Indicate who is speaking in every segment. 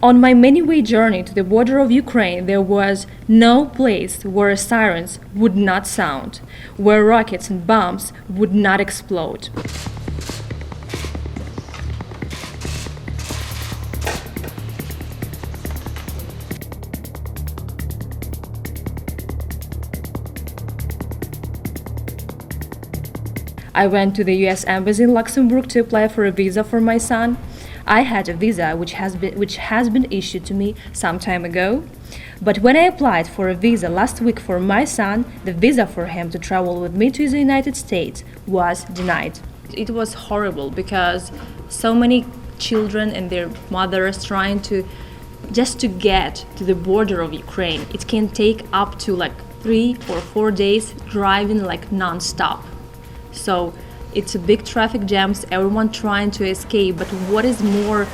Speaker 1: On my many-way journey to the border of Ukraine, there was no place where sirens would not sound, where rockets and bombs would not explode. I went to the US Embassy in Luxembourg to apply for a visa for my son. I had a visa which has been issued to me some time ago. But when I applied for a visa last week for my son, the visa for him to travel with me to the United States was denied. It was horrible because so many children and their mothers trying to just to get to the border of Ukraine. It can take up to like 3 or 4 days driving like non-stop. So it's a big traffic jams, everyone trying to escape. But what is more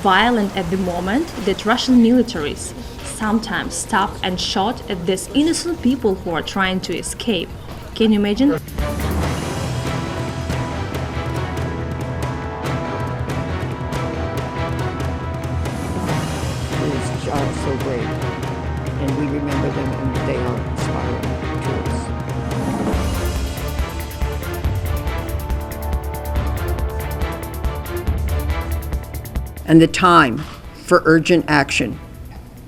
Speaker 1: violent at the moment, that Russian militaries sometimes stop and shot at these innocent people who are trying to escape. Can you imagine?
Speaker 2: These are so great, and we remember them and they are inspiring to us. And the time for urgent action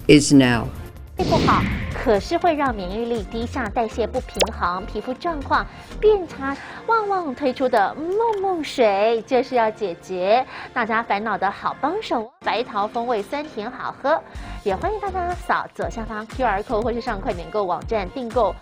Speaker 2: is now.
Speaker 3: 不好，可是会让免疫力低下、代谢不平衡、皮肤状况变差。旺旺推出的梦梦水就是要解决大家烦恼的好帮手，白桃风味酸甜好喝。也欢迎大家扫左下方 QR code 或是上快点购网站订购。